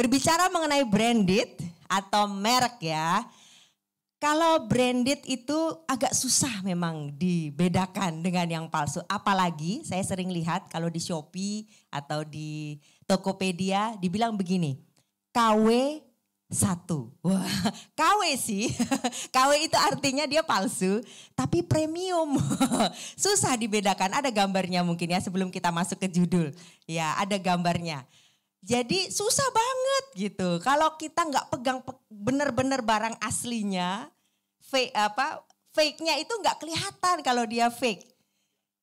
Berbicara mengenai branded atau merek ya. Kalau branded itu agak susah memang dibedakan dengan yang palsu. Apalagi saya sering lihat kalau di Shopee atau di Tokopedia dibilang begini, KW 1. Wah, KW sih. KW itu artinya dia palsu, tapi premium. Susah dibedakan. Ada gambarnya mungkin ya sebelum kita masuk ke judul. Ya, ada gambarnya. Jadi susah banget gitu. Kalau kita nggak pegang benar-benar barang aslinya, fake-nya itu nggak kelihatan kalau dia fake.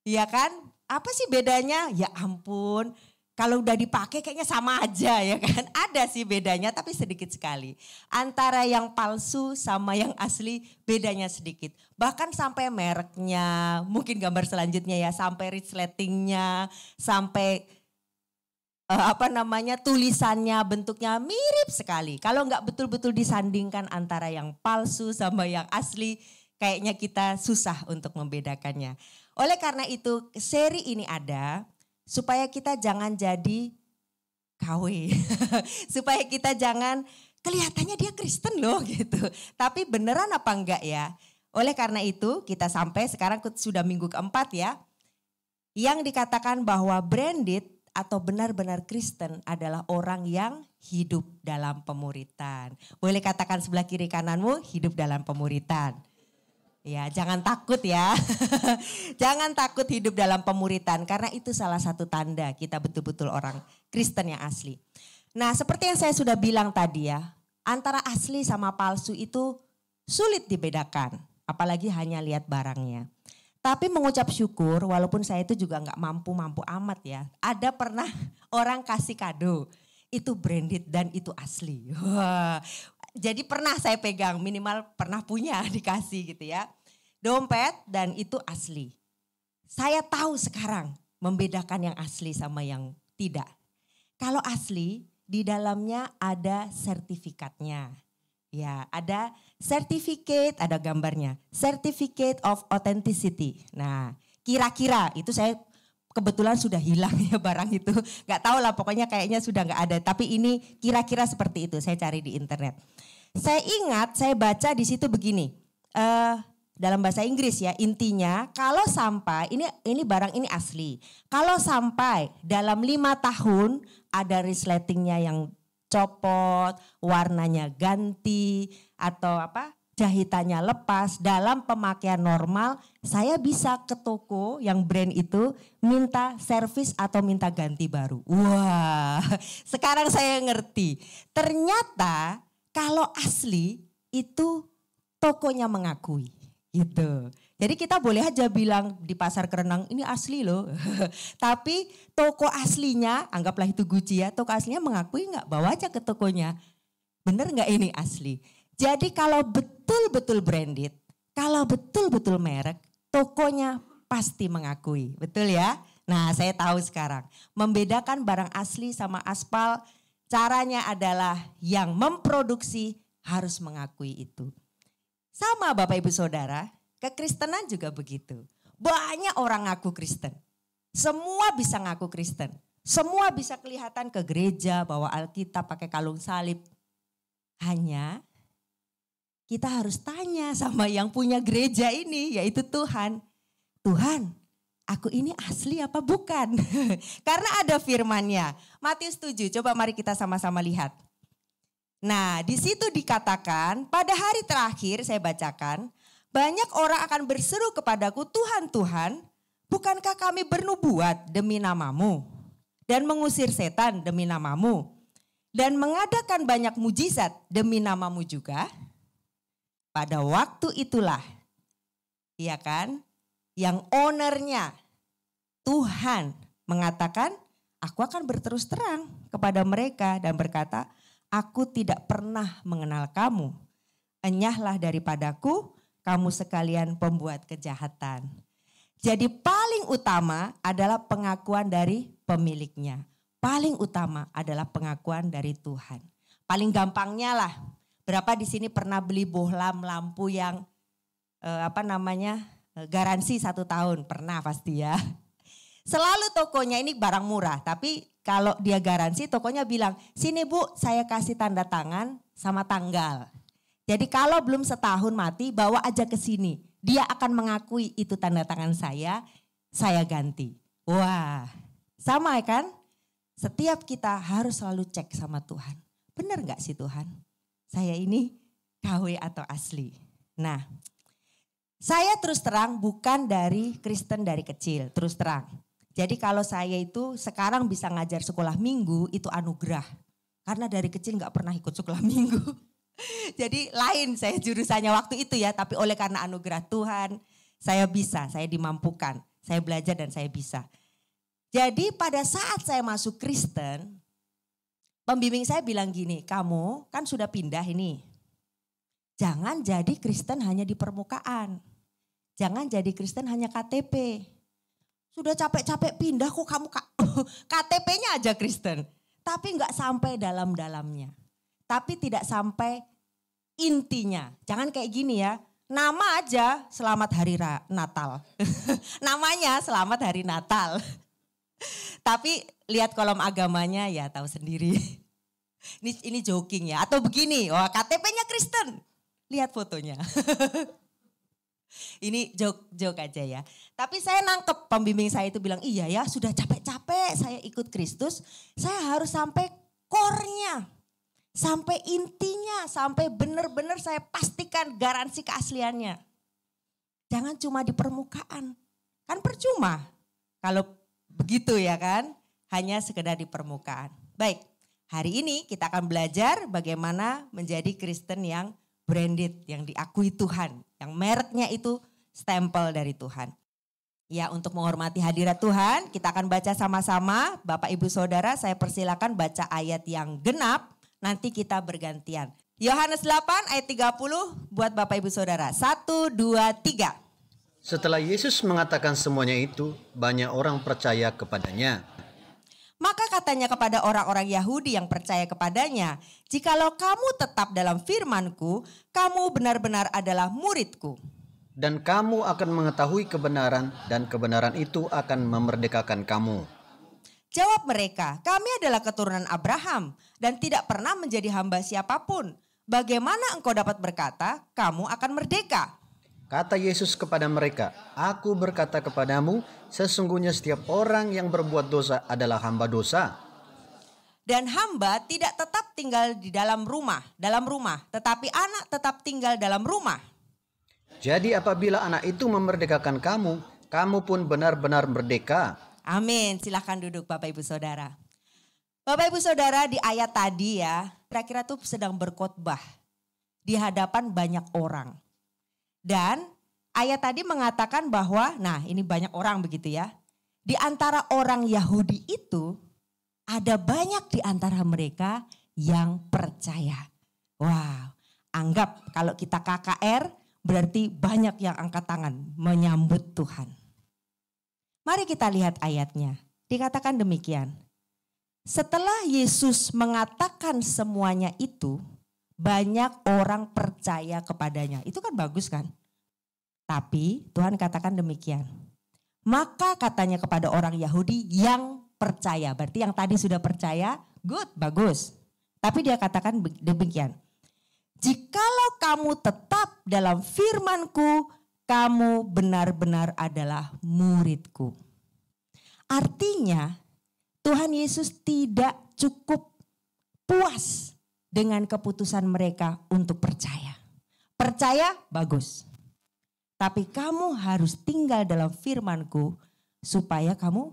Iya kan? Apa sih bedanya? Ya ampun, kalau udah dipakai kayaknya sama aja ya kan. Ada sih bedanya tapi sedikit sekali. Antara yang palsu sama yang asli bedanya sedikit. Bahkan sampai mereknya, mungkin gambar selanjutnya ya, sampai resletingnya, sampai tulisannya, bentuknya mirip sekali. Kalau nggak betul-betul disandingkan antara yang palsu sama yang asli, kayaknya kita susah untuk membedakannya. Oleh karena itu seri ini ada supaya kita jangan jadi KW. Supaya kita jangan kelihatannya dia Kristen loh gitu. Tapi beneran apa enggak ya? Oleh karena itu kita sampai sekarang sudah minggu keempat ya. Yang dikatakan bahwa branded atau benar-benar Kristen adalah orang yang hidup dalam pemuritan. Boleh katakan sebelah kiri kananmu, hidup dalam pemuritan. Ya, jangan takut ya. Jangan takut hidup dalam pemuritan karena itu salah satu tanda kita betul-betul orang Kristen yang asli. Nah, seperti yang saya sudah bilang tadi ya, antara asli sama palsu itu sulit dibedakan, apalagi hanya lihat barangnya. Tapi mengucap syukur walaupun saya itu juga nggak mampu-mampu amat ya. Ada pernah orang kasih kado, itu branded dan itu asli. Wah, jadi pernah saya pegang, minimal pernah punya dikasih gitu ya. Dompet dan itu asli. Saya tahu sekarang membedakan yang asli sama yang tidak. Kalau asli di dalamnya ada sertifikatnya. Ya, ada certificate, ada gambarnya. Certificate of Authenticity. Nah, kira-kira itu saya kebetulan sudah hilang ya barang itu. Gak tahu lah pokoknya kayaknya sudah gak ada. Tapi ini kira-kira seperti itu, saya cari di internet. Saya ingat, saya baca di situ begini. Dalam bahasa Inggris ya, intinya kalau sampai, ini barang ini asli. Kalau sampai dalam 5 tahun ada resletingnya yang copot, warnanya ganti atau jahitannya lepas dalam pemakaian normal, saya bisa ke toko yang brand itu minta servis atau minta ganti baru. Wah, sekarang saya ngerti. Ternyata kalau asli itu tokonya mengakui gitu. Jadi kita boleh aja bilang di pasar Kerenang ini asli loh. Tapi toko aslinya, anggaplah itu Gucci ya, toko aslinya mengakui nggak? Bawa aja ke tokonya. Bener nggak ini asli? Jadi kalau betul-betul branded, kalau betul-betul merek, tokonya pasti mengakui. Betul ya? Nah saya tahu sekarang. Membedakan barang asli sama aspal, caranya adalah yang memproduksi harus mengakui itu. Sama Bapak Ibu Saudara, kekristenan juga begitu. Banyak orang ngaku Kristen. Semua bisa ngaku Kristen. Semua bisa kelihatan ke gereja bawa Alkitab pakai kalung salib. Hanya kita harus tanya sama yang punya gereja ini yaitu Tuhan. Tuhan, aku ini asli apa bukan? Karena ada firman-Nya. Matius 7, coba mari kita sama-sama lihat. Nah, di situ dikatakan pada hari terakhir saya bacakan, banyak orang akan berseru kepadaku, Tuhan, Tuhan, bukankah kami bernubuat demi namamu dan mengusir setan demi namamu dan mengadakan banyak mujizat demi namamu juga? Pada waktu itulah, ya kan, yang ownernya Tuhan mengatakan, aku akan berterus terang kepada mereka dan berkata, aku tidak pernah mengenal kamu. Enyahlah daripadaku, kamu sekalian pembuat kejahatan. Jadi paling utama adalah pengakuan dari pemiliknya. Paling utama adalah pengakuan dari Tuhan. Paling gampangnya lah, berapa di sini pernah beli bohlam lampu yang garansi 1 tahun? Pernah pasti ya. Selalu tokonya ini barang murah, tapi kalau dia garansi tokonya bilang, sini Bu saya kasih tanda tangan sama tanggal. Jadi kalau belum setahun mati bawa aja ke sini. Dia akan mengakui itu tanda tangan saya ganti. Wah sama kan? Setiap kita harus selalu cek sama Tuhan. Benar gak sih Tuhan? Saya ini KW atau asli. Nah, saya terus terang bukan dari Kristen dari kecil, terus terang. Jadi kalau saya itu sekarang bisa ngajar sekolah minggu itu anugerah. Karena dari kecil gak pernah ikut sekolah minggu. Jadi lain saya jurusannya waktu itu ya, tapi oleh karena anugerah Tuhan saya bisa, saya dimampukan, saya belajar dan saya bisa. Jadi pada saat saya masuk Kristen, pembimbing saya bilang gini, kamu kan sudah pindah ini. Jangan jadi Kristen hanya di permukaan. Jangan jadi Kristen hanya KTP. Sudah capek-capek pindah kok kamu KTP-nya aja Kristen. Tapi enggak sampai dalam-dalamnya. Tapi tidak sampai intinya. Jangan kayak gini ya. Nama aja selamat hari Natal. Namanya selamat hari Natal. Tapi lihat kolom agamanya ya tahu sendiri. Ini joking ya. Atau begini, wah KTP-nya Kristen. Lihat fotonya. Ini joke aja ya. Tapi saya nangkep pembimbing saya itu bilang, iya ya sudah capek-capek saya ikut Kristus. Saya harus sampai core-nya. Sampai intinya, sampai benar-benar saya pastikan garansi keasliannya. Jangan cuma di permukaan. Kan percuma kalau begitu ya kan. Hanya sekedar di permukaan. Baik, hari ini kita akan belajar bagaimana menjadi Kristen yang branded, yang diakui Tuhan, yang mereknya itu stempel dari Tuhan. Ya, untuk menghormati hadirat Tuhan, kita akan baca sama-sama. Bapak Ibu Saudara, saya persilakan baca ayat yang genap, nanti kita bergantian. Yohanes 8 ayat 30 buat Bapak Ibu Saudara. 1, 2, 3. Setelah Yesus mengatakan semuanya itu, banyak orang percaya kepadanya. Maka katanya kepada orang-orang Yahudi yang percaya kepadanya, jikalau kamu tetap dalam firman-Ku, kamu benar-benar adalah murid-Ku. Dan kamu akan mengetahui kebenaran, dan kebenaran itu akan memerdekakan kamu. Jawab mereka, kami adalah keturunan Abraham dan tidak pernah menjadi hamba siapapun. Bagaimana engkau dapat berkata, kamu akan merdeka? Kata Yesus kepada mereka, aku berkata kepadamu, sesungguhnya setiap orang yang berbuat dosa adalah hamba dosa. Dan hamba tidak tetap tinggal di dalam rumah, tetapi anak tetap tinggal dalam rumah. Jadi apabila anak itu memerdekakan kamu, kamu pun benar-benar merdeka. Amin, silahkan duduk Bapak Ibu Saudara. Bapak Ibu Saudara di ayat tadi ya, kira-kira tuh sedang berkhotbah di hadapan banyak orang. Dan ayat tadi mengatakan bahwa, nah ini banyak orang begitu ya. Di antara orang Yahudi itu ada banyak di antara mereka yang percaya. Wow, anggap kalau kita KKR berarti banyak yang angkat tangan menyambut Tuhan. Mari kita lihat ayatnya. Dikatakan demikian. Setelah Yesus mengatakan semuanya itu, banyak orang percaya kepadanya. Itu kan bagus kan? Tapi Tuhan katakan demikian. Maka katanya kepada orang Yahudi yang percaya. Berarti yang tadi sudah percaya, good, bagus. Tapi dia katakan demikian. Jikalau kamu tetap dalam firman-Ku, kamu benar-benar adalah murid-Ku. Artinya Tuhan Yesus tidak cukup puas dengan keputusan mereka untuk percaya. Percaya, bagus. Tapi kamu harus tinggal dalam firman-Ku supaya kamu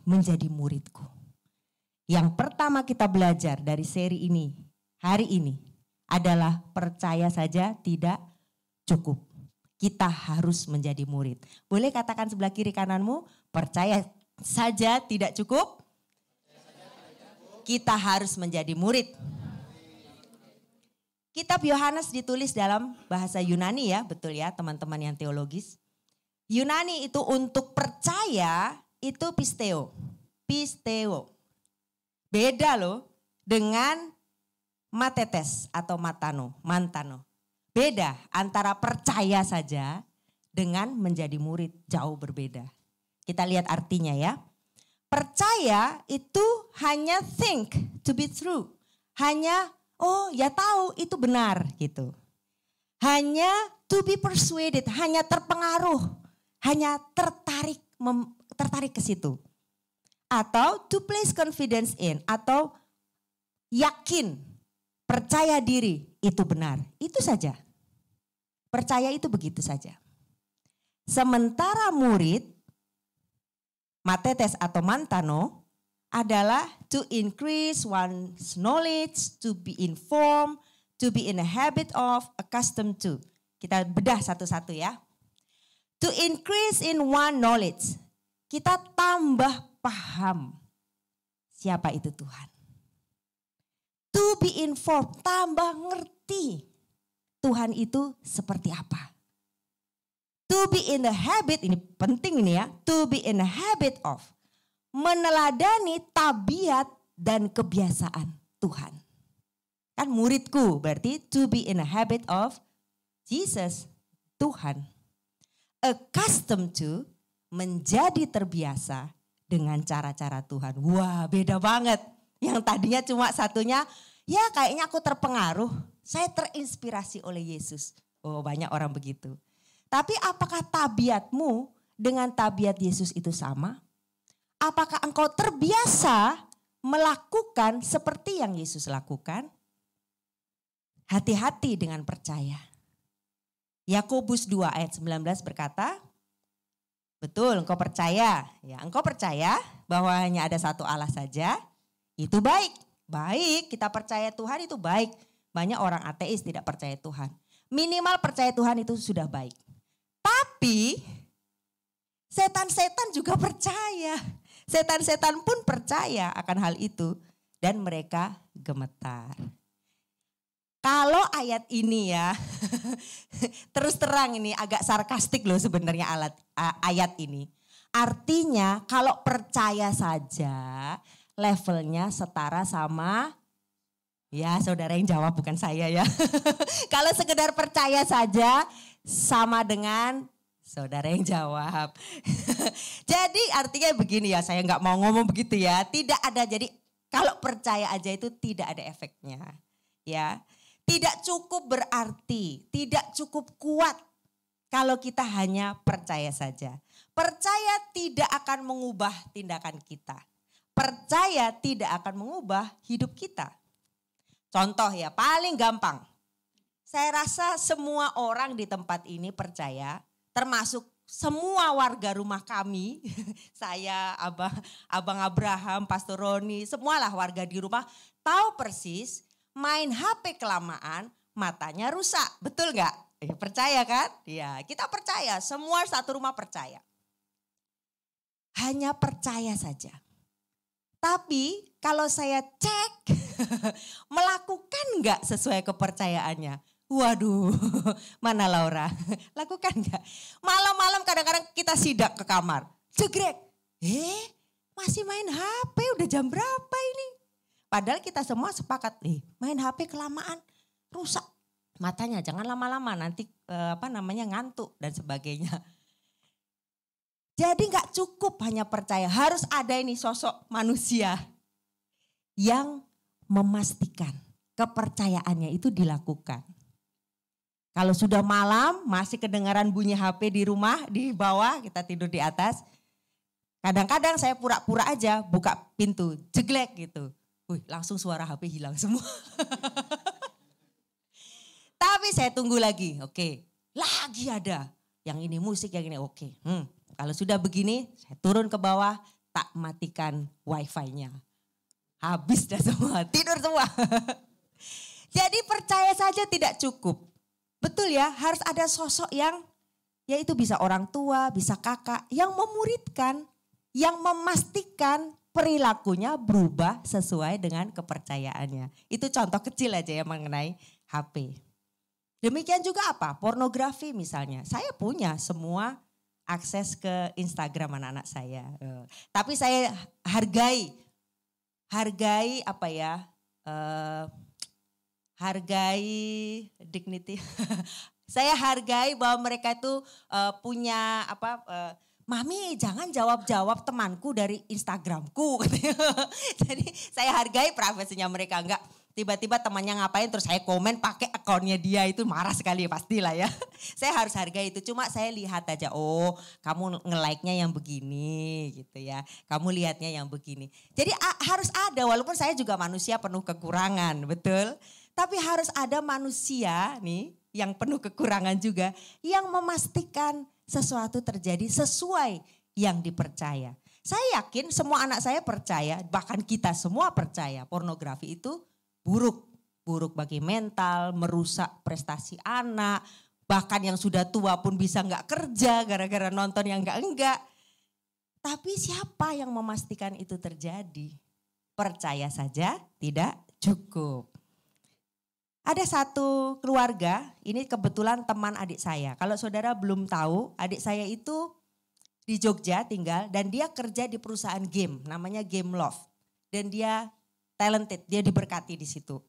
menjadi murid-Ku. Yang pertama kita belajar dari seri ini, hari ini, adalah percaya saja tidak cukup. Kita harus menjadi murid. Boleh katakan sebelah kiri kananmu, percaya saja tidak cukup. Kita harus menjadi murid. Kitab Yohanes ditulis dalam bahasa Yunani ya, betul ya teman-teman yang teologis. Yunani itu untuk percaya itu pisteo. Pisteo. Beda loh dengan matetes atau mantano. Beda antara percaya saja dengan menjadi murid, jauh berbeda. Kita lihat artinya ya. Percaya itu hanya think to be true. Hanya oh ya tahu itu benar gitu. Hanya to be persuaded, hanya terpengaruh, hanya tertarik ke situ. Atau to place confidence in, atau yakin, percaya diri itu benar. Itu saja. Percaya itu begitu saja. Sementara murid, matetes atau mantano, adalah to increase one's knowledge, to be informed, to be in a habit of, accustomed to. Kita bedah satu-satu ya. To increase in one knowledge. Kita tambah paham siapa itu Tuhan. To be informed, tambah ngerti Tuhan itu seperti apa. To be in the habit, ini penting ini ya. To be in the habit of, meneladani tabiat dan kebiasaan Tuhan. Kan muridku berarti to be in a habit of Jesus, Tuhan. Accustomed to, menjadi terbiasa dengan cara-cara Tuhan. Wah, beda banget. Yang tadinya cuma satunya, ya kayaknya aku terpengaruh, saya terinspirasi oleh Yesus. Oh, banyak orang begitu. Tapi apakah tabiatmu dengan tabiat Yesus itu sama? Apakah engkau terbiasa melakukan seperti yang Yesus lakukan? Hati-hati dengan percaya. Yakobus 2 ayat 19 berkata, betul engkau percaya. Ya, engkau percaya bahwa hanya ada satu Allah saja, itu baik. Baik, kita percaya Tuhan itu baik. Banyak orang ateis tidak percaya Tuhan. Minimal percaya Tuhan itu sudah baik. Tapi setan-setan juga percaya. Setan-setan pun percaya akan hal itu dan mereka gemetar. Kalau ayat ini ya, terus terang ini agak sarkastik loh sebenarnya ayat ini. Artinya kalau percaya saja levelnya setara sama, ya saudara yang jawab bukan saya ya. Kalau sekedar percaya saja sama dengan saudara yang jawab. Jadi artinya begini ya, saya nggak mau ngomong begitu ya. Tidak ada, jadi kalau percaya aja itu tidak ada efeknya. Ya, tidak cukup berarti, tidak cukup kuat kalau kita hanya percaya saja. Percaya tidak akan mengubah tindakan kita. Percaya tidak akan mengubah hidup kita. Contoh ya, paling gampang. Saya rasa semua orang di tempat ini percaya, termasuk semua warga rumah kami, saya, Abang Abraham, Pastor Roni, semualah warga di rumah tahu persis main HP kelamaan matanya rusak. Betul gak? Percaya kan? Ya, kita percaya, semua satu rumah percaya. Hanya percaya saja. Tapi kalau saya cek, melakukan gak sesuai kepercayaannya? Waduh, mana Laura? Lakukan gak? Malam-malam kadang-kadang kita sidak ke kamar. Jegrek, masih main HP udah jam berapa ini? Padahal kita semua sepakat, main HP kelamaan rusak matanya, jangan lama-lama nanti ngantuk dan sebagainya. Jadi gak cukup hanya percaya, harus ada ini sosok manusia yang memastikan kepercayaannya itu dilakukan. Kalau sudah malam masih kedengaran bunyi HP di rumah, di bawah kita tidur di atas. Kadang-kadang saya pura-pura aja buka pintu, jeglek gitu. Wih, langsung suara HP hilang semua. Tapi saya tunggu lagi, oke. Lagi ada, yang ini musik, yang ini oke. Kalau sudah begini, saya turun ke bawah, tak matikan wifi-nya. Habis dah semua, tidur semua. Jadi percaya saja tidak cukup. Betul ya, harus ada sosok yang, yaitu bisa orang tua, bisa kakak, yang memuridkan, yang memastikan perilakunya berubah sesuai dengan kepercayaannya. Itu contoh kecil aja ya mengenai HP. Demikian juga apa? Pornografi misalnya. Saya punya semua akses ke Instagram anak-anak saya. Tapi saya hargai hargai dignity. Saya hargai bahwa mereka itu punya Mami jangan jawab-jawab temanku dari Instagramku. Jadi saya hargai privasinya mereka. Enggak tiba-tiba temannya ngapain terus saya komen pakai akunnya dia, itu marah sekali pastilah ya. Saya harus hargai itu. Cuma saya lihat aja, oh kamu nge-like-nya yang begini gitu ya. Kamu lihatnya yang begini. Jadi harus ada, walaupun saya juga manusia penuh kekurangan, betul. Tapi harus ada manusia nih yang penuh kekurangan juga yang memastikan sesuatu terjadi sesuai yang dipercaya. Saya yakin semua anak saya percaya, bahkan kita semua percaya pornografi itu buruk. Buruk bagi mental, merusak prestasi anak. Bahkan yang sudah tua pun bisa nggak kerja gara-gara nonton yang enggak. Tapi siapa yang memastikan itu terjadi? Percaya saja tidak cukup. Ada satu keluarga, ini kebetulan teman adik saya. Kalau saudara belum tahu, adik saya itu di Jogja tinggal dan dia kerja di perusahaan game, namanya Game Love. Dan dia talented, dia diberkati di situ.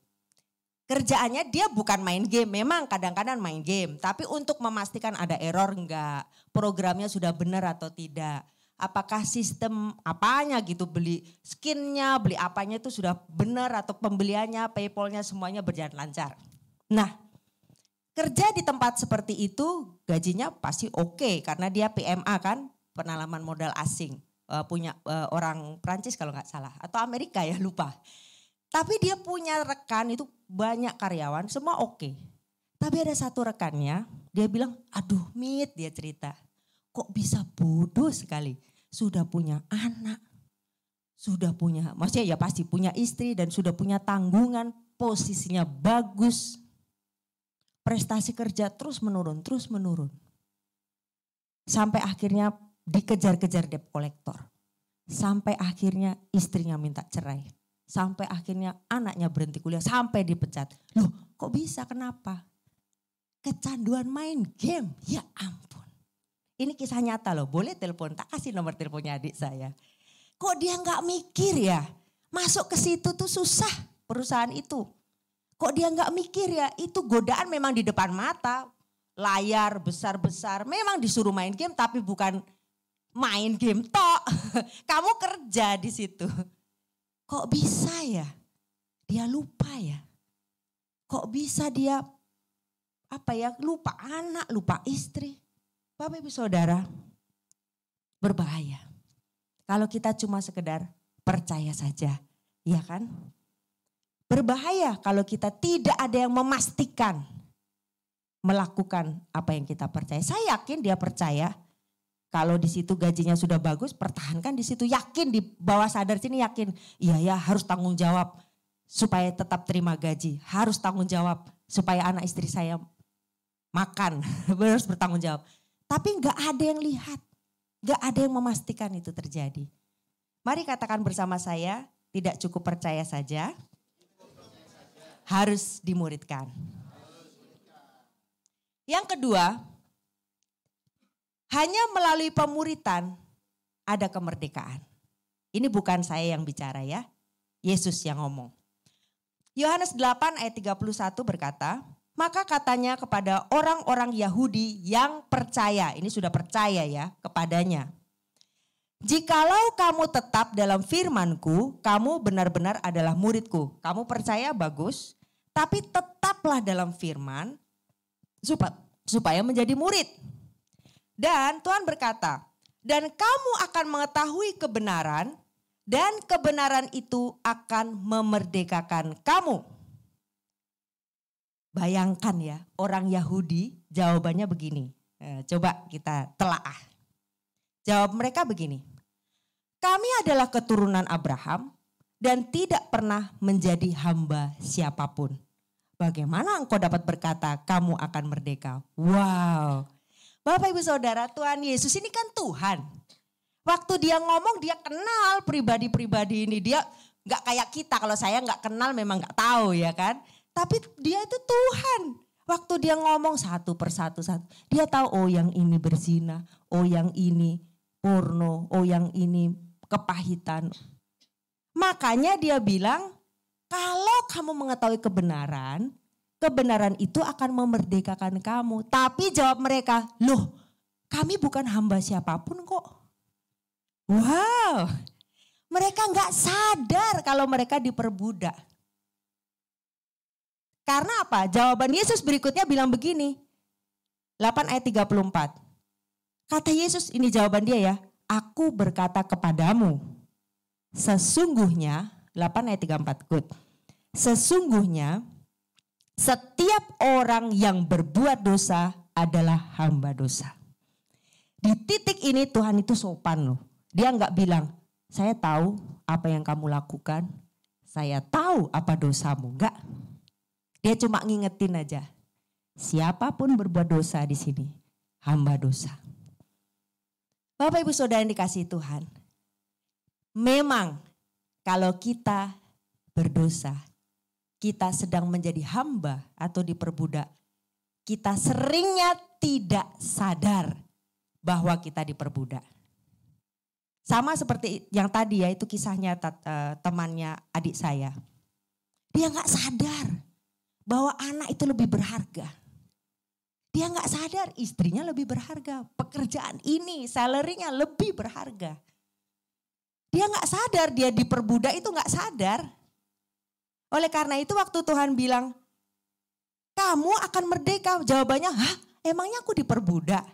Kerjaannya dia bukan main game, memang kadang-kadang main game. Tapi untuk memastikan ada error enggak, programnya sudah benar atau tidak. Apakah sistem apanya gitu, beli skinnya, beli apanya itu sudah benar atau pembeliannya, PayPal-nya semuanya berjalan lancar. Nah, kerja di tempat seperti itu gajinya pasti oke karena dia PMA kan, pengalaman modal asing. Punya orang Prancis kalau nggak salah atau Amerika ya lupa. Tapi dia punya rekan itu banyak karyawan semua oke. Tapi ada satu rekannya dia bilang, aduh Mit, dia cerita. Kok bisa bodoh sekali. Sudah punya anak, sudah punya, maksudnya ya pasti punya istri dan sudah punya tanggungan, posisinya bagus. Prestasi kerja terus menurun. Sampai akhirnya dikejar-kejar debt collector. Sampai akhirnya istrinya minta cerai. Sampai akhirnya anaknya berhenti kuliah, sampai dipecat. Loh kok bisa, kenapa? Kecanduan main game, ya ampun. Ini kisah nyata loh, boleh telepon, tak kasih nomor teleponnya adik saya. Kok dia nggak mikir ya, masuk ke situ tuh susah perusahaan itu. Kok dia nggak mikir ya, itu godaan memang di depan mata. Layar besar-besar, memang disuruh main game tapi bukan main game tok. Kamu kerja di situ. Kok bisa ya, dia lupa ya. Kok bisa dia lupa anak, lupa istri. Bapak Ibu Saudara, berbahaya. Kalau kita cuma sekedar percaya saja, ya kan? Berbahaya kalau kita tidak ada yang memastikan melakukan apa yang kita percaya. Saya yakin dia percaya kalau di situ gajinya sudah bagus, pertahankan di situ. Yakin di bawah sadar sini yakin, iya ya harus tanggung jawab supaya tetap terima gaji. Harus tanggung jawab supaya anak istri saya makan, harus bertanggung jawab. Tapi gak ada yang lihat, gak ada yang memastikan itu terjadi. Mari katakan bersama saya, tidak cukup percaya saja, harus dimuridkan. Yang kedua, hanya melalui pemuritan ada kemerdekaan. Ini bukan saya yang bicara ya, Yesus yang ngomong. Yohanes 8 ayat 31 berkata, maka katanya kepada orang-orang Yahudi yang percaya, ini sudah percaya ya kepadanya. Jikalau kamu tetap dalam firman-Ku, kamu benar-benar adalah murid-Ku. Kamu percaya bagus, tapi tetaplah dalam firman supaya menjadi murid. Dan Tuhan berkata, dan kamu akan mengetahui kebenaran dan kebenaran itu akan memerdekakan kamu. Bayangkan ya, orang Yahudi jawabannya begini. Coba kita telaah. Jawab mereka begini. Kami adalah keturunan Abraham dan tidak pernah menjadi hamba siapapun. Bagaimana engkau dapat berkata kamu akan merdeka? Wow. Bapak Ibu Saudara, Tuhan Yesus ini kan Tuhan. Waktu dia ngomong dia kenal pribadi-pribadi ini. Dia gak kayak kita, kalau saya gak kenal memang gak tahu ya kan. Tapi dia itu Tuhan. Waktu dia ngomong satu persatu, dia tahu oh yang ini berzina, oh yang ini porno, oh yang ini kepahitan. Makanya dia bilang, kalau kamu mengetahui kebenaran itu akan memerdekakan kamu. Tapi jawab mereka, loh kami bukan hamba siapapun kok. Wow, mereka nggak sadar kalau mereka diperbudak. Karena apa? Jawaban Yesus berikutnya bilang begini. 8 ayat 34. Kata Yesus, ini jawaban dia ya. Aku berkata kepadamu, sesungguhnya, 8 ayat 34, good. Sesungguhnya setiap orang yang berbuat dosa adalah hamba dosa. Di titik ini Tuhan itu sopan loh. Dia nggak bilang, saya tahu apa yang kamu lakukan, saya tahu apa dosamu. Enggak. Dia cuma ngingetin aja. Siapapun berbuat dosa di sini, hamba dosa. Bapak Ibu Saudara yang dikasihi Tuhan. Memang kalau kita berdosa, kita sedang menjadi hamba atau diperbudak. Kita seringnya tidak sadar bahwa kita diperbudak. Sama seperti yang tadi ya, itu kisahnya temannya adik saya. Dia gak sadar bahwa anak itu lebih berharga. Dia gak sadar istrinya lebih berharga. Pekerjaan ini, salary-nya lebih berharga. Dia gak sadar, dia diperbudak itu gak sadar. Oleh karena itu waktu Tuhan bilang, kamu akan merdeka. Jawabannya, hah emangnya aku diperbudak?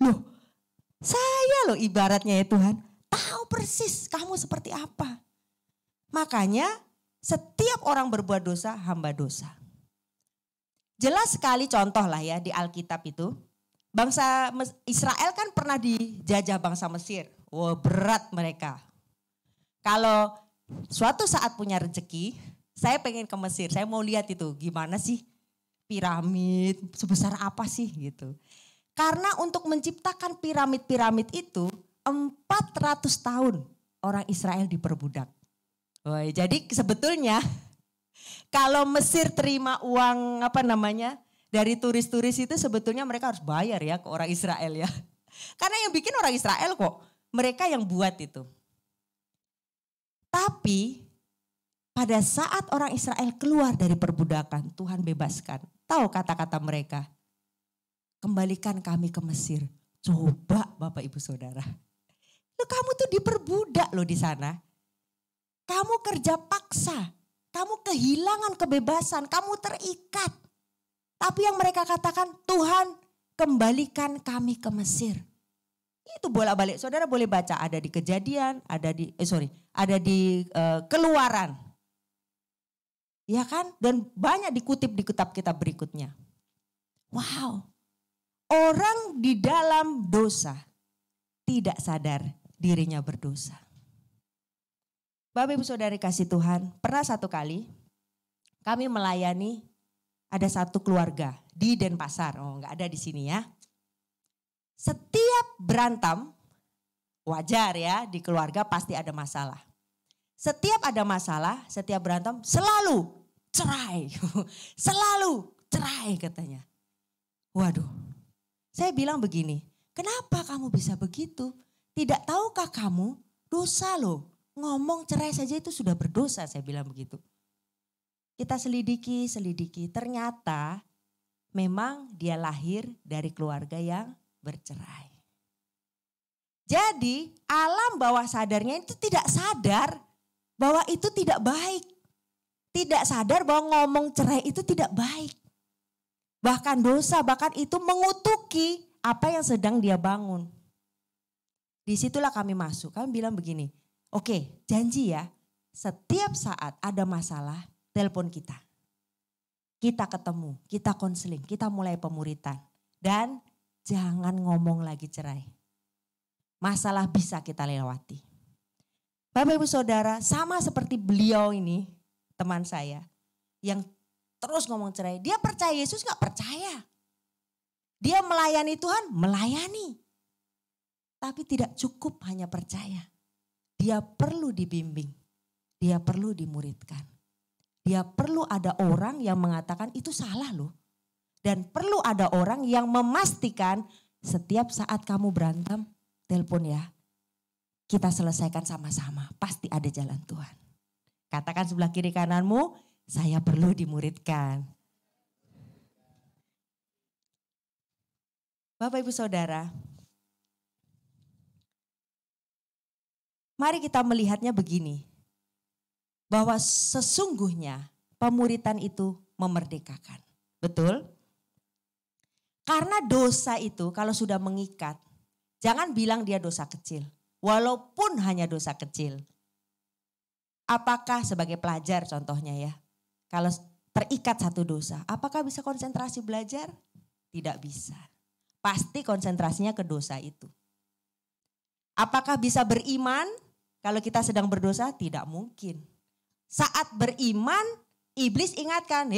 Loh, saya loh ibaratnya ya Tuhan, tahu persis kamu seperti apa. Makanya setiap orang berbuat dosa, hamba dosa. Jelas sekali contoh lah ya di Alkitab itu. Bangsa Israel kan pernah dijajah bangsa Mesir. Wah berat mereka. Kalau suatu saat punya rezeki, saya pengen ke Mesir. Saya mau lihat itu gimana sih piramid, sebesar apa sih gitu. Karena untuk menciptakan piramid-piramid itu 400 tahun orang Israel diperbudak. Wah, jadi sebetulnya kalau Mesir terima uang dari turis-turis itu sebetulnya mereka harus bayar ya ke orang Israel ya. Karena yang bikin orang Israel kok, mereka yang buat itu. Tapi pada saat orang Israel keluar dari perbudakan, Tuhan bebaskan. Tahu kata-kata mereka, kembalikan kami ke Mesir. Coba Bapak Ibu Saudara. Loh, kamu tuh diperbudak loh di sana. Kamu kerja paksa. Kamu kehilangan kebebasan, kamu terikat. Tapi yang mereka katakan, Tuhan kembalikan kami ke Mesir. Itu bolak-balik, saudara boleh baca, ada di Kejadian, ada di Keluaran. Ya kan? Dan banyak dikutip di kitab-kitab berikutnya. Wow, orang di dalam dosa tidak sadar dirinya berdosa. Bapak Ibu Saudara kasih Tuhan, pernah satu kali kami melayani ada satu keluarga di Denpasar. Oh enggak ada di sini ya. Setiap berantem, wajar ya di keluarga pasti ada masalah. Setiap ada masalah, setiap berantem selalu cerai. Selalu cerai katanya. Waduh, saya bilang begini, kenapa kamu bisa begitu? Tidak tahukah kamu dosa loh? Ngomong cerai saja itu sudah berdosa, saya bilang begitu. Kita selidiki, ternyata memang dia lahir dari keluarga yang bercerai. Jadi alam bawah sadarnya itu tidak sadar bahwa itu tidak baik. Tidak sadar bahwa ngomong cerai itu tidak baik. Bahkan dosa, bahkan itu mengutuki apa yang sedang dia bangun. Disitulah kami masuk, kami bilang begini, oke, janji ya, setiap saat ada masalah, telepon kita. Kita ketemu, kita konseling, kita mulai pemuritan. Dan jangan ngomong lagi cerai. Masalah bisa kita lewati. Bapak Ibu Saudara, sama seperti beliau ini, teman saya, yang terus ngomong cerai. Dia percaya Yesus gak percaya. Dia melayani Tuhan, melayani. Tapi tidak cukup hanya percaya. Dia perlu dibimbing, dia perlu dimuridkan. Dia perlu ada orang yang mengatakan itu salah loh. Dan perlu ada orang yang memastikan setiap saat kamu berantem, telepon ya. Kita selesaikan sama-sama, pasti ada jalan Tuhan. Katakan sebelah kiri kananmu, saya perlu dimuridkan. Bapak Ibu Saudara, Mari kita melihatnya begini, bahwa sesungguhnya pemuritan itu memerdekakan. Betul? Karena dosa itu kalau sudah mengikat, jangan bilang dia dosa kecil. Walaupun hanya dosa kecil. Apakah sebagai pelajar contohnya ya, kalau terikat satu dosa, apakah bisa konsentrasi belajar? Tidak bisa. Pasti konsentrasinya ke dosa itu. Apakah bisa beriman kalau kita sedang berdosa? Tidak mungkin. Saat beriman, iblis ingatkan,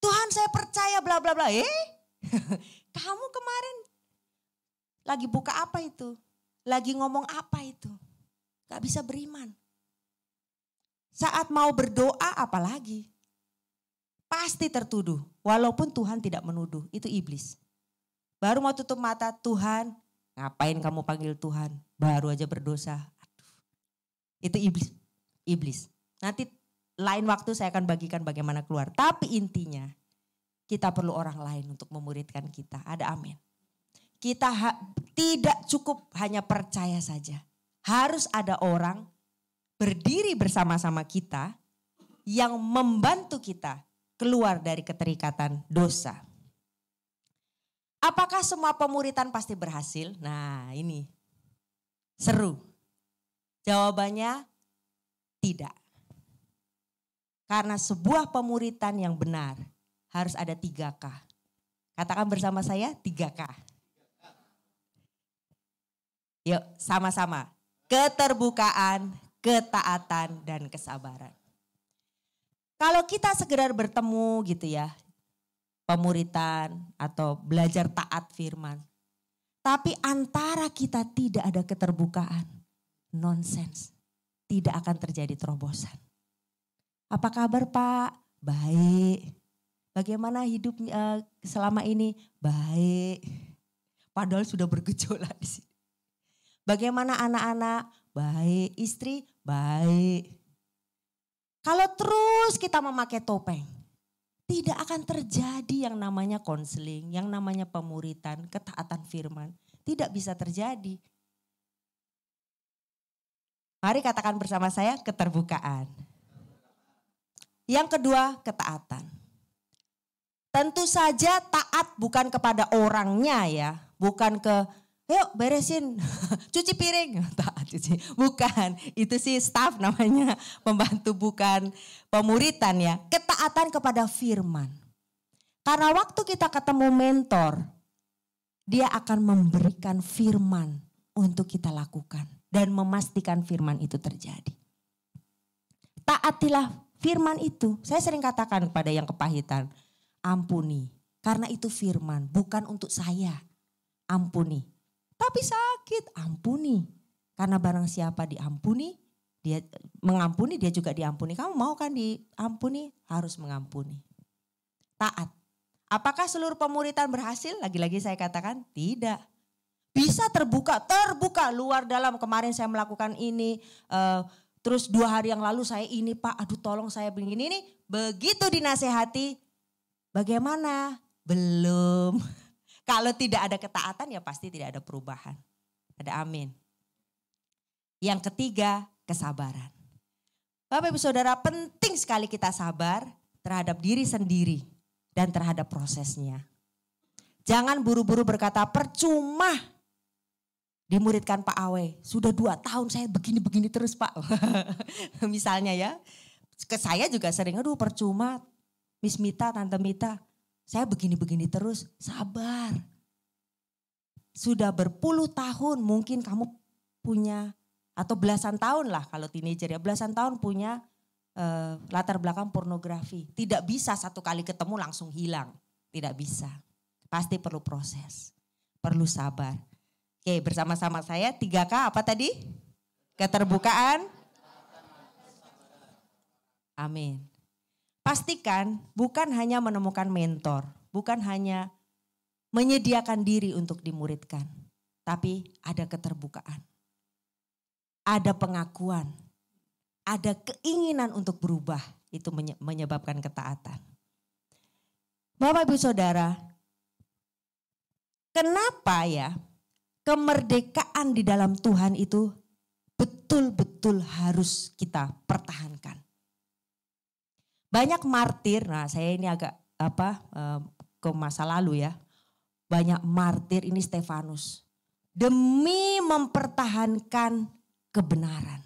Tuhan saya percaya bla bla bla. Kamu kemarin lagi buka apa itu? Lagi ngomong apa itu? Gak bisa beriman. Saat mau berdoa apalagi? Pasti tertuduh. Walaupun Tuhan tidak menuduh, itu iblis. Baru mau tutup mata, Tuhan ngapain kamu panggil Tuhan? Baru aja berdosa. Aduh. Itu iblis. Nanti lain waktu saya akan bagikan bagaimana keluar. Tapi intinya kita perlu orang lain untuk memuridkan kita. Ada amin. Kita tidak cukup hanya percaya saja. Harus ada orang berdiri bersama-sama kita yang membantu kita keluar dari keterikatan dosa. Apakah semua pemuritan pasti berhasil? Nah ini seru. Jawabannya tidak. Karena sebuah pemuritan yang benar harus ada 3K. Katakan bersama saya 3K. Yuk sama-sama. Keterbukaan, ketaatan, dan kesabaran. Kalau kita sekedar bertemu gitu ya, pemuritan atau belajar taat firman. Tapi antara kita tidak ada keterbukaan, nonsens. Tidak akan terjadi terobosan. Apa kabar Pak? Baik. Bagaimana hidup selama ini? Baik. Padahal sudah bergejolak di sini. Bagaimana anak-anak? Baik. Istri? Baik. Kalau terus kita memakai topeng, tidak akan terjadi yang namanya konseling, yang namanya pemuritan, ketaatan firman. Tidak bisa terjadi. Mari katakan bersama saya keterbukaan. Yang kedua ketaatan. Tentu saja taat bukan kepada orangnya ya. Bukan ke yuk beresin cuci piring. Taat cuci. Bukan, itu sih staff namanya, pembantu bukan pemuritan ya. Ketaatan kepada firman. Karena waktu kita ketemu mentor, dia akan memberikan firman untuk kita lakukan. Dan memastikan firman itu terjadi. Taatilah firman itu. Saya sering katakan kepada yang kepahitan, ampuni. Karena itu firman, bukan untuk saya. Ampuni. Tapi sakit, ampuni. Karena barang siapa diampuni, dia mengampuni, dia juga diampuni. Kamu mau kan diampuni? Harus mengampuni. Taat. Apakah seluruh pemuritan berhasil? Lagi-lagi saya katakan tidak. Bisa terbuka luar dalam. Kemarin saya melakukan ini, terus 2 hari yang lalu saya ini Pak, aduh tolong saya begini ini. Begitu dinasehati, bagaimana? Belum. Kalau tidak ada ketaatan ya pasti tidak ada perubahan. Ada amin. Yang ketiga, kesabaran. Bapak Ibu Saudara, penting sekali kita sabar terhadap diri sendiri dan terhadap prosesnya. Jangan buru-buru berkata percuma dimuridkan Pak Awe. Sudah 2 tahun saya begini-begini terus Pak. Misalnya ya. Ke saya juga sering, aduh percuma Miss Mita, Tante Mita. Saya begini-begini terus, sabar. Sudah berpuluh tahun mungkin kamu punya, atau belasan tahun lah kalau teenager ya. Belasan tahun punya latar belakang pornografi. Tidak bisa satu kali ketemu langsung hilang. Tidak bisa. Pasti perlu proses. Perlu sabar. Oke, bersama-sama saya 3K apa tadi? Keterbukaan. Amin. Pastikan bukan hanya menemukan mentor, bukan hanya menyediakan diri untuk dimuridkan, tapi ada keterbukaan. Ada pengakuan, ada keinginan untuk berubah, itu menyebabkan ketaatan. Bapak Ibu Saudara, kenapa ya kemerdekaan di dalam Tuhan itu betul-betul harus kita pertahankan. Banyak martir, nah saya ini agak ke masa lalu ya. Banyak martir, ini Stefanus. Demi mempertahankan kebenaran.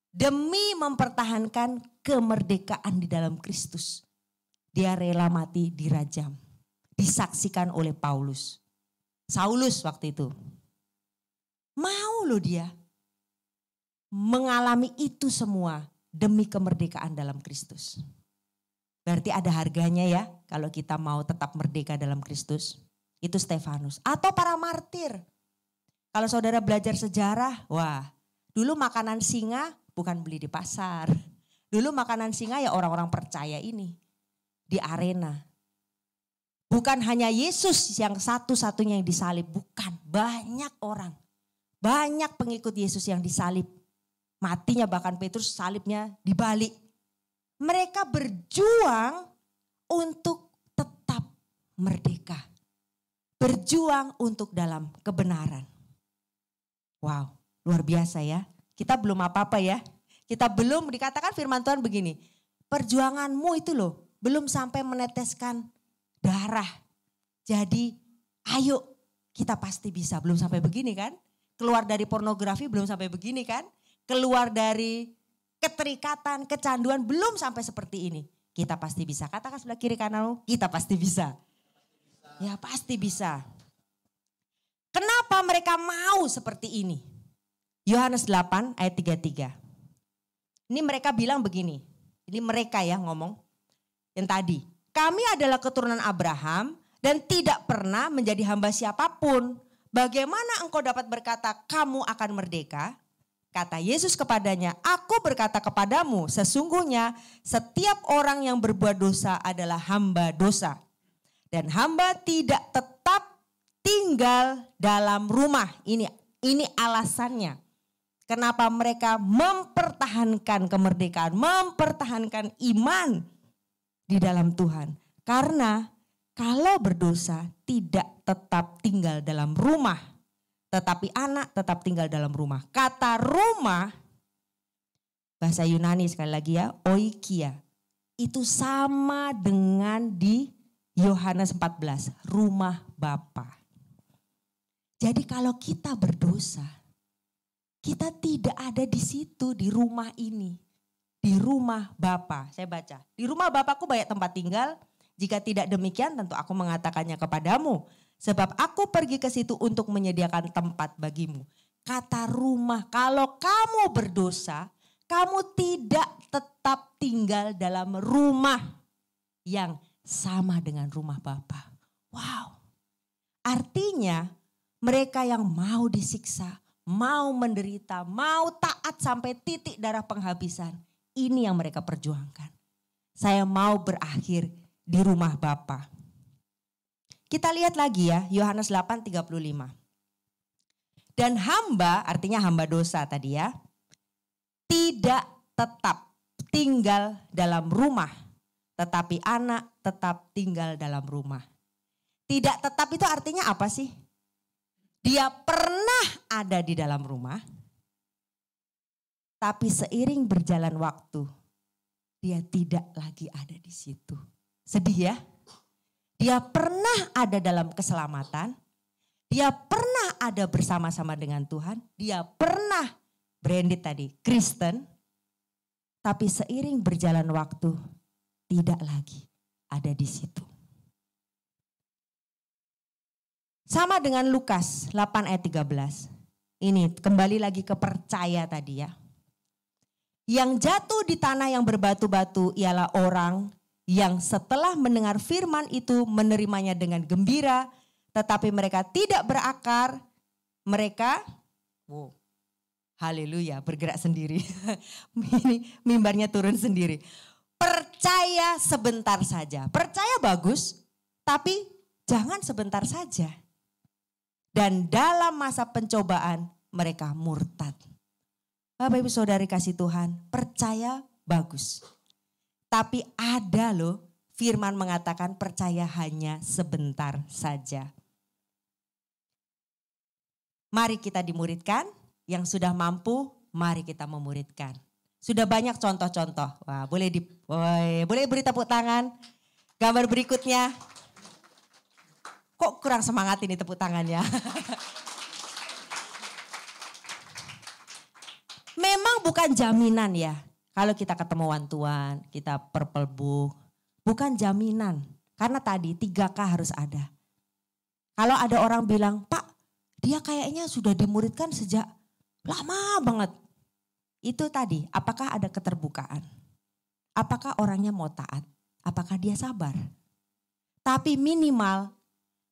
Demi mempertahankan kemerdekaan di dalam Kristus. Dia rela mati dirajam. Disaksikan oleh Saulus waktu itu. Mau loh dia mengalami itu semua demi kemerdekaan dalam Kristus. Berarti ada harganya ya kalau kita mau tetap merdeka dalam Kristus. Itu Stefanus. Atau para martir. Kalau saudara belajar sejarah, wah dulu makanan singa bukan beli di pasar. Dulu makanan singa ya orang-orang percaya ini. Di arena. Bukan hanya Yesus yang satu-satunya yang disalib. Bukan, banyak orang. Banyak pengikut Yesus yang disalib. Matinya bahkan Petrus salibnya dibalik. Mereka berjuang untuk tetap merdeka. Berjuang untuk dalam kebenaran. Wow, luar biasa ya. Kita belum apa-apa ya. Kita belum, dikatakan firman Tuhan begini. Perjuanganmu itu loh, belum sampai meneteskan darah. Jadi ayo kita pasti bisa. Belum sampai begini kan. Keluar dari pornografi belum sampai begini kan. Keluar dari keterikatan, kecanduan belum sampai seperti ini. Kita pasti bisa. Katakan sebelah kiri kananmu, kita pasti bisa. Ya pasti bisa. Kenapa mereka mau seperti ini? Yohanes 8 ayat 33. Ini mereka bilang begini. Ini mereka ya ngomong. Yang tadi. Kami adalah keturunan Abraham dan tidak pernah menjadi hamba siapapun. Bagaimana engkau dapat berkata kamu akan merdeka? Kata Yesus kepadanya, aku berkata kepadamu sesungguhnya setiap orang yang berbuat dosa adalah hamba dosa. Dan hamba tidak tetap tinggal dalam rumah. Ini alasannya. Kenapa mereka mempertahankan kemerdekaan, mempertahankan iman di dalam Tuhan. Karena kalau berdosa tidak tetap tinggal dalam rumah. Tetapi anak tetap tinggal dalam rumah. Kata rumah, bahasa Yunani sekali lagi ya, oikia. Itu sama dengan di Yohanes 14, rumah Bapa. Jadi kalau kita berdosa, kita tidak ada di situ, di rumah ini. Di rumah Bapa. Saya baca, di rumah Bapakku banyak tempat tinggal. Jika tidak demikian tentu aku mengatakannya kepadamu. Sebab aku pergi ke situ untuk menyediakan tempat bagimu. Kata rumah, kalau kamu berdosa, kamu tidak tetap tinggal dalam rumah yang sama dengan rumah Bapa. Wow. Artinya mereka yang mau disiksa, mau menderita, mau taat sampai titik darah penghabisan. Ini yang mereka perjuangkan. Saya mau berakhir di rumah Bapa. Kita lihat lagi ya, Yohanes 8:35. Dan hamba, artinya hamba dosa tadi ya, tidak tetap tinggal dalam rumah, tetapi anak tetap tinggal dalam rumah. Tidak tetap itu artinya apa sih? Dia pernah ada di dalam rumah, tapi seiring berjalan waktu, dia tidak lagi ada di situ. Sedih ya? Dia pernah ada dalam keselamatan, dia pernah ada bersama-sama dengan Tuhan, dia pernah branded tadi Kristen, tapi seiring berjalan waktu tidak lagi ada di situ. Sama dengan Lukas 8 ayat 13. Ini kembali lagi ke percaya tadi ya. Yang jatuh di tanah yang berbatu-batu ialah orang yang setelah mendengar firman itu menerimanya dengan gembira, tetapi mereka tidak berakar, mereka, haleluya, bergerak sendiri. Ini mimbarnya turun sendiri. Percaya sebentar saja, percaya bagus, tapi jangan sebentar saja. Dan dalam masa pencobaan mereka murtad. Bapak Ibu Saudari kasih Tuhan, percaya bagus. Tapi ada loh firman mengatakan percaya hanya sebentar saja. Mari kita dimuridkan yang sudah mampu mari kita memuridkan. Sudah banyak contoh-contoh. Wah, boleh beri tepuk tangan. Gambar berikutnya. Kok kurang semangat ini tepuk tangannya? Memang bukan jaminan ya. Kalau kita ketemu one-to-one, kita purple book. Bukan jaminan. Karena tadi 3K harus ada. Kalau ada orang bilang, Pak, dia kayaknya sudah dimuridkan sejak lama banget. Itu tadi, apakah ada keterbukaan? Apakah orangnya mau taat? Apakah dia sabar? Tapi minimal,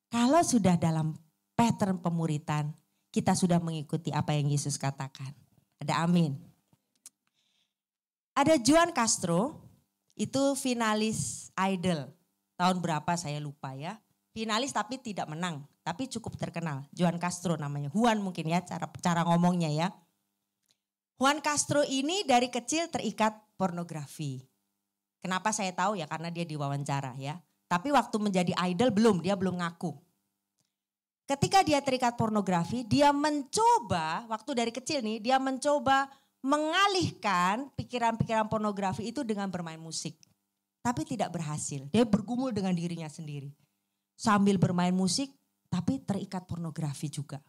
kalau sudah dalam pattern pemuritan, kita sudah mengikuti apa yang Yesus katakan. Ada amin. Ada Juan Castro, itu finalis Idol. Tahun berapa saya lupa ya. Finalis tapi tidak menang, tapi cukup terkenal. Juan Castro namanya, Juan mungkin ya cara ngomongnya ya. Juan Castro ini dari kecil terikat pornografi. Kenapa saya tahu ya, karena dia diwawancara ya. Tapi waktu menjadi idol dia belum ngaku. Ketika dia terikat pornografi, dia mencoba, waktu dari kecil nih, dia mencoba mengalihkan pikiran-pikiran pornografi itu dengan bermain musik. Tapi tidak berhasil, dia bergumul dengan dirinya sendiri. Sambil bermain musik, tapi terikat pornografi juga.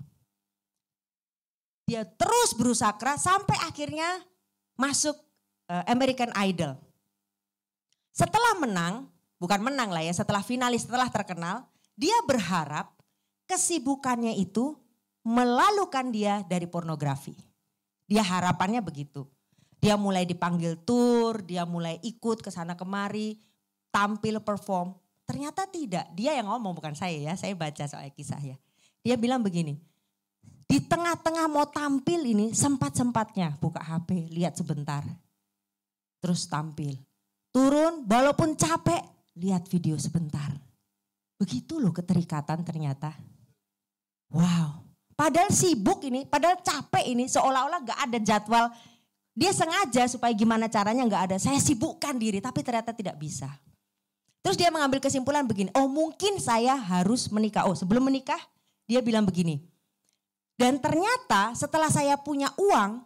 Dia terus berusaha keras sampai akhirnya masuk American Idol. Setelah menang, bukan menang lah ya, setelah finalis, setelah terkenal, dia berharap kesibukannya itu melalukan dia dari pornografi. Dia harapannya begitu. Dia mulai dipanggil tour, dia mulai ikut ke sana kemari, tampil perform. Ternyata tidak, dia yang ngomong bukan saya ya, saya baca soal kisah ya. Dia bilang begini, di tengah-tengah mau tampil ini sempat-sempatnya buka HP, lihat sebentar. Terus tampil. Turun walaupun capek, lihat video sebentar. Begitu loh keterikatan ternyata. Wow, padahal sibuk ini, padahal capek ini seolah-olah gak ada jadwal. Dia sengaja supaya gimana caranya gak ada, saya sibukkan diri tapi ternyata tidak bisa. Terus dia mengambil kesimpulan begini, oh mungkin saya harus menikah. Oh sebelum menikah dia bilang begini. Dan ternyata setelah saya punya uang,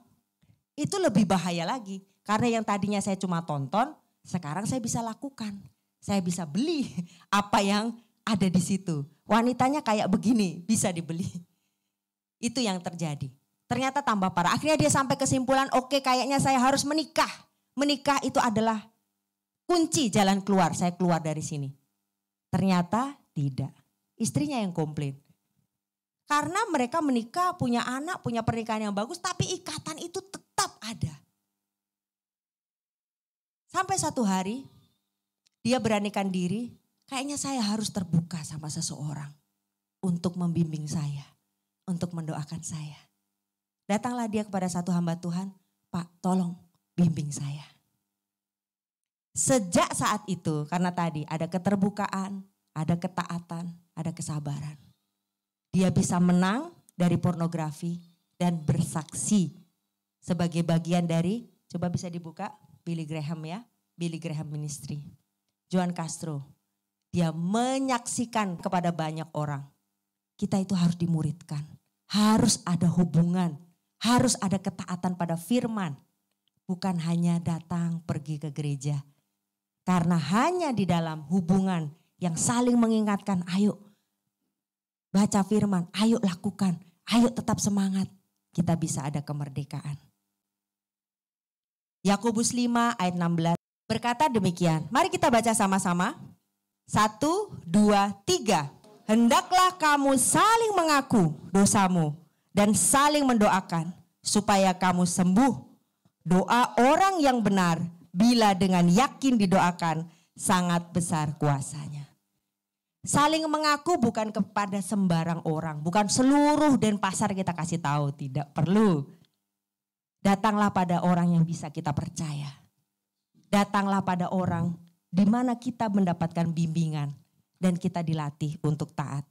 itu lebih bahaya lagi. Karena yang tadinya saya cuma tonton, sekarang saya bisa lakukan. Saya bisa beli apa yang ada di situ. Wanitanya kayak begini, bisa dibeli. Itu yang terjadi. Ternyata tambah parah. Akhirnya dia sampai kesimpulan, oke kayaknya saya harus menikah. Menikah itu adalah kunci jalan keluar, saya keluar dari sini. Ternyata tidak. Istrinya yang komplain. Karena mereka menikah, punya anak, punya pernikahan yang bagus, tapi ikatan itu tetap ada. Sampai satu hari, dia beranikan diri, kayaknya saya harus terbuka sama seseorang untuk membimbing saya, untuk mendoakan saya. Datanglah dia kepada satu hamba Tuhan, Pak tolong bimbing saya. Sejak saat itu, karena tadi ada keterbukaan, ada ketaatan, ada kesabaran. Dia bisa menang dari pornografi dan bersaksi sebagai bagian dari, coba bisa dibuka, Billy Graham ya, Billy Graham Ministry. Juan Castro, dia menyaksikan kepada banyak orang. Kita itu harus dimuridkan, harus ada hubungan, harus ada ketaatan pada firman. Bukan hanya datang pergi ke gereja. Karena hanya di dalam hubungan yang saling mengingatkan, ayo baca firman, ayo lakukan, ayo tetap semangat. Kita bisa ada kemerdekaan. Yakobus 5 ayat 16 berkata demikian. Mari kita baca sama-sama. 1, 2, 3. Hendaklah kamu saling mengaku dosamu dan saling mendoakan supaya kamu sembuh. Doa orang yang benar bila dengan yakin didoakan sangat besar kuasanya. Saling mengaku bukan kepada sembarang orang, bukan seluruh Denpasar kita kasih tahu, tidak perlu. Datanglah pada orang yang bisa kita percaya. Datanglah pada orang di mana kita mendapatkan bimbingan dan kita dilatih untuk taat.